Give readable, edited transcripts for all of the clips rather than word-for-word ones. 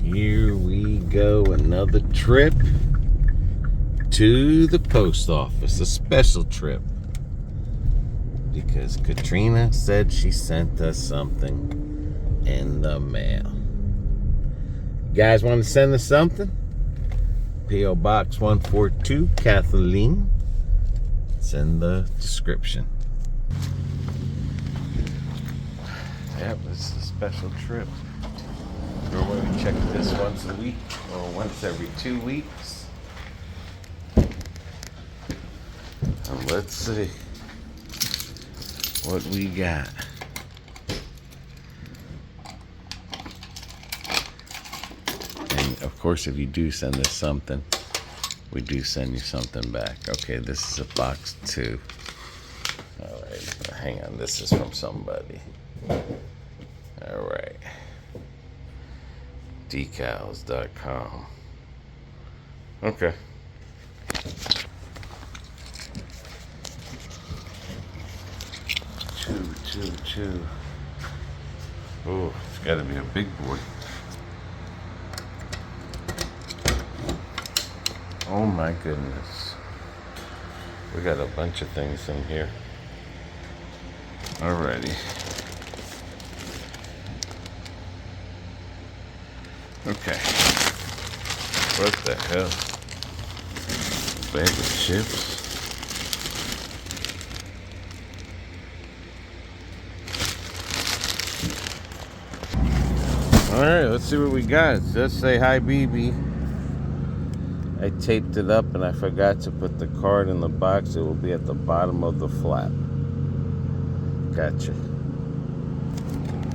Here we go, another trip to the post office, a special trip. Because Katrina said she sent us something in the mail. You guys want to send us something? P.O. Box 142, Kathleen. It's in the description. That was a special trip. Normally we check this once a week or once every 2 weeks. And let's see what we got. And of course, if you do send us something, we do send you something back. Okay, this is a box 2. All right, hang on. This is from somebody. All right. Decals.com. Okay. Two. Oh, it's got to be a big boy. Oh my goodness. We got a bunch of things in here. Alrighty. Okay. What the hell? Bag of chips. Alright, let's see what we got. Just say hi, BB. I taped it up and I forgot to put the card in the box. It will be at the bottom of the flap. Gotcha.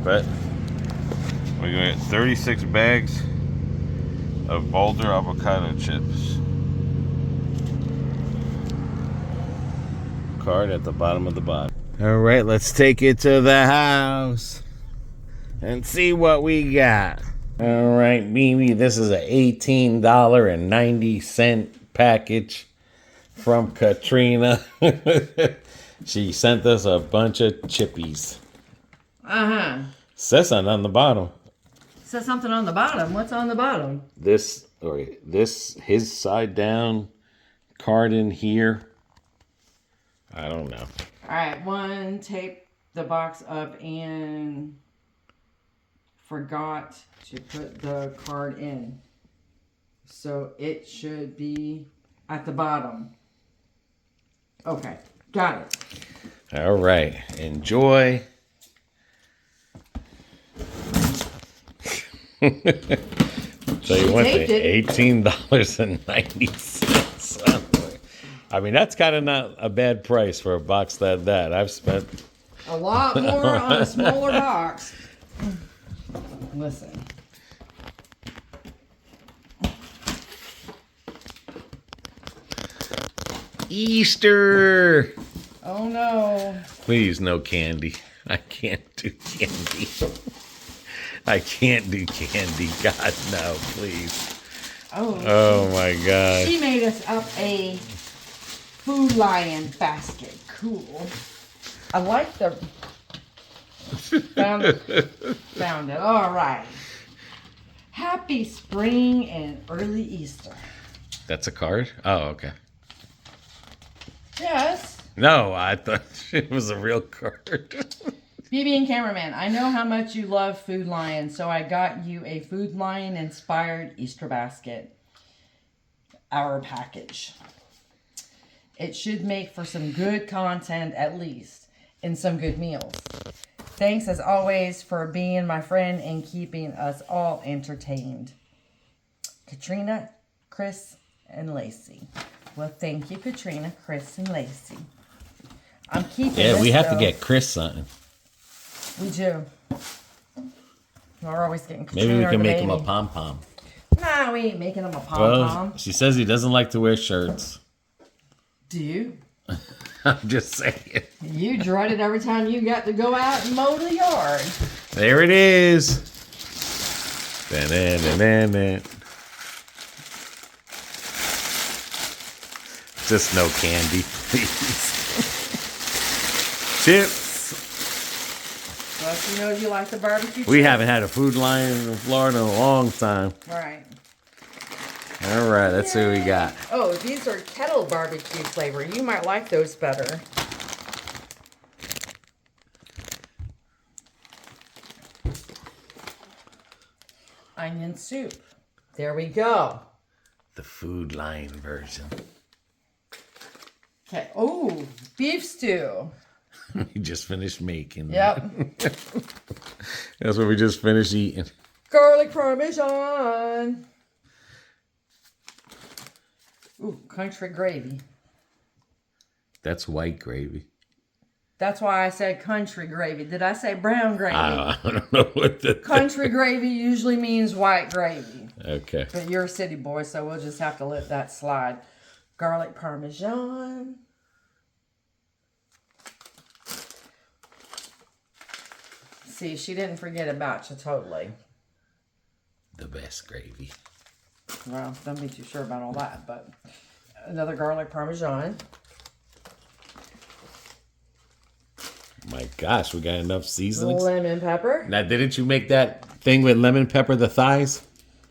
But we're going to get 36 bags of Boulder avocado chips. Card at the bottom of the box. All right, let's take it to the house and see what we got. All right, Mimi, this is an $18.90 package from Katrina. She sent us a bunch of chippies. Uh-huh. Says something on the bottom. Says something on the bottom. What's on the bottom? This, his side down, card in here. I don't know. All right, one taped the box up and forgot to put the card in. So it should be at the bottom. Okay, got it. All right, enjoy. Tell you what, the $18.90. I mean, that's kind of not a bad price for a box that. I've spent a lot more on a smaller box. Listen. Easter. Oh no. Please, no candy. I can't do candy. I can't do candy. God, no, please. Oh my God. She made us up a Food Lion basket. Cool. I like the... Found it. All right. Happy spring and early Easter. That's a card? Oh, okay. Yes. No, I thought it was a real card. BB and Cameraman, I know how much you love Food Lion, so I got you a Food Lion inspired Easter basket. Our package. It should make for some good content at least, and some good meals. Thanks as always for being my friend and keeping us all entertained. Katrina, Chris, and Lacey. Well, thank you, Katrina, Chris, and Lacey. I'm keeping this, we have to get Chris something. We do. We're always getting Katrina. Maybe we can make him a pom-pom. Nah, we ain't making him a pom-pom. Well, she says he doesn't like to wear shirts. Do you? I'm just saying. You dreaded every time you got to go out and mow the yard. There it is. Da-da-da-da-da. Just no candy, please. Chips. us. You know you like the barbecue We chips. haven't had a Food Lion in Florida in a long time. Right. All right, let's see what we got. Oh, these are kettle barbecue flavor. You might like those better. Onion soup. There we go. The Food Lion version. Okay. Oh, beef stew. We just finished making. Yep. That's what we just finished eating. Garlic parmesan. Ooh, country gravy. That's white gravy. That's why I said country gravy. Did I say brown gravy? I don't know what the Country gravy usually means white gravy. Okay. But you're a city boy, so we'll just have to let that slide. Garlic parmesan. See, she didn't forget about you totally. The best gravy. Well, don't be too sure about all that, but another garlic parmesan. My gosh, we got enough seasonings. Lemon pepper. Now, didn't you make that thing with lemon pepper, the thighs?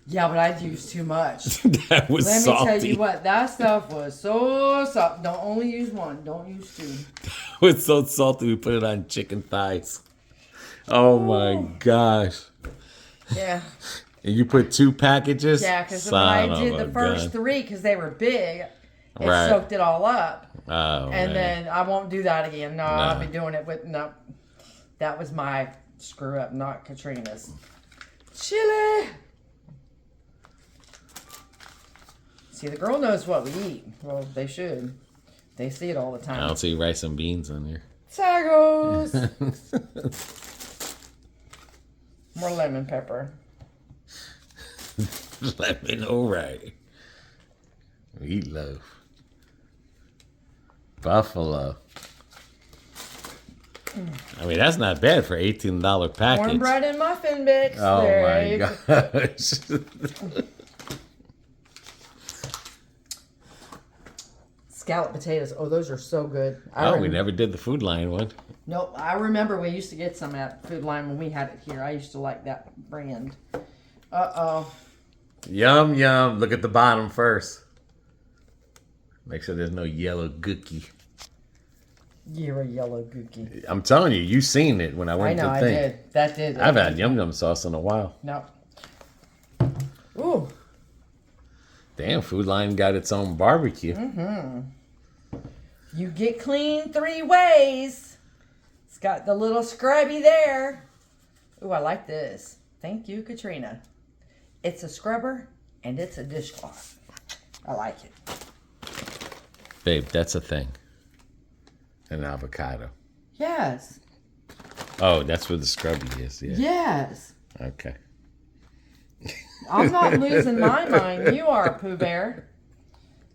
Yeah, but I'd use too much. That was Let salty. me tell you what, that stuff was so salty. Don't only use one. Don't use two. It was so salty, we put it on chicken thighs. Oh my gosh. Yeah. And you put 2 packages? Yeah, because when I Son did of the a first gun. 3, because they were big, it Right. soaked it all up. Oh, And man. then I won't do that again. No, I'll be doing it with, no. That was my screw up, not Katrina's. Chili. See, the girl knows what we eat. Well, they should. They see it all the I time. don't see rice and beans on here. Tacos. More lemon pepper. Lemon, all right. Meatloaf. Buffalo. I mean, that's not bad for $18 package. Cornbread and muffin mix. Oh There you my go. gosh. Scalloped potatoes. Oh, those are so good. We never did the Food Lion one. Nope. I remember we used to get some at Food Line when we had it here. I used to like that brand. Uh-oh. Yum, yum. Look at the bottom first. Make sure there's no yellow gookie. You're a yellow gookie. I'm telling you, you seen it when I I went know, to the I thing. did. That did. I've had yum yum sauce in a while. No. Ooh. Damn, Food Lion got its own barbecue. Mm-hmm. You get clean 3 ways. It's got the little scrubby there. Ooh, I like this. Thank you, Katrina. It's a scrubber and it's a dishcloth. I like it. Babe, that's a thing. An avocado. Yes. Oh, that's where the scrubby is. Yeah. Yes. Okay. I'm not losing my mind. You are, Pooh Bear.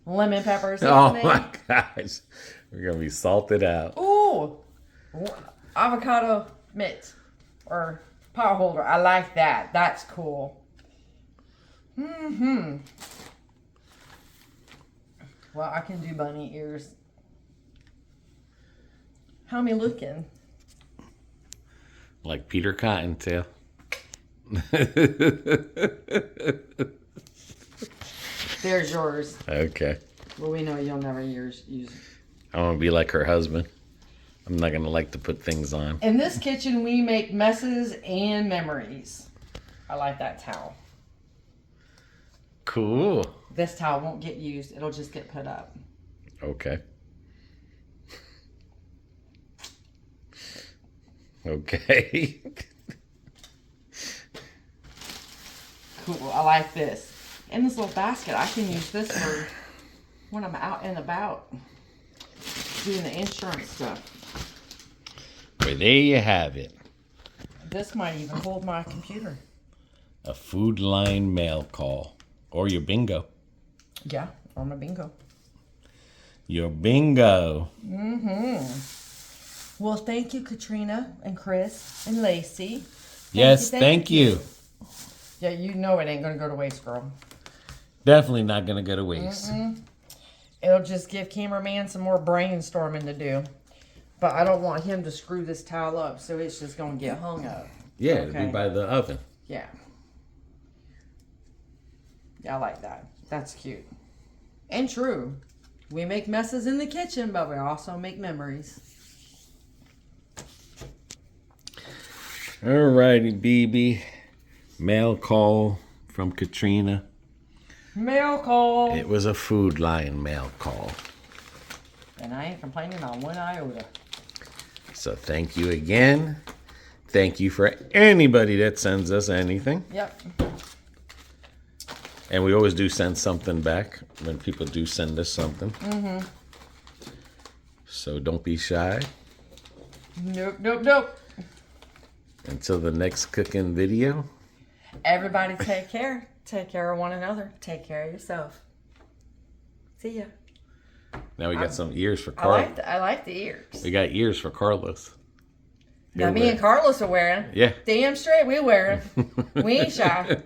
Lemon pepper Oh seasoning. my gosh. We're going to be salted out. Ooh. Avocado mitt. Or pot holder. I like that. That's cool. Mm-hmm. Well, I can do bunny ears. How me looking? Like Peter Cottontail. There's yours. Okay. Well, we know you'll never use. I want to be like her husband. I'm not going to like to put things on. In this kitchen, we make messes and memories. I like that towel. Cool. This towel won't get used. It'll just get put up. Okay. Okay. Cool. I like this. In this little basket, I can use this for when I'm out and about doing the insurance stuff. Well, there you have it. This might even hold my computer. A Food Line mail call. Or your bingo. Yeah, or my bingo. Your bingo. Mm-hmm. Well, thank you, Katrina and Chris and Lacey. Yes, thank you. Yeah, you know it ain't going to go to waste, girl. Definitely not going to go to waste. It'll just give cameraman some more brainstorming to do. But I don't want him to screw this towel up, so it's just going to get hung up. Yeah, it'll be by the oven. Yeah. Yeah, I like that. That's cute. And true. We make messes in the kitchen, but we also make memories. Alrighty, BB. Mail call from Katrina. Mail call. It was a Food Lion mail call. And I ain't complaining on one iota. So thank you again. Thank you for anybody that sends us anything. Yep. And we always do send something back when people do send us something. Mm-hmm. So don't be shy. Nope, nope, nope. Until the next cooking video. Everybody take care. Take care of one another. Take care of yourself. See ya. Now we got some ears for Carlos. I like the ears. We got ears for Carlos. Now me and Carlos are wearing. Yeah. Damn straight we wearing. We ain't shy.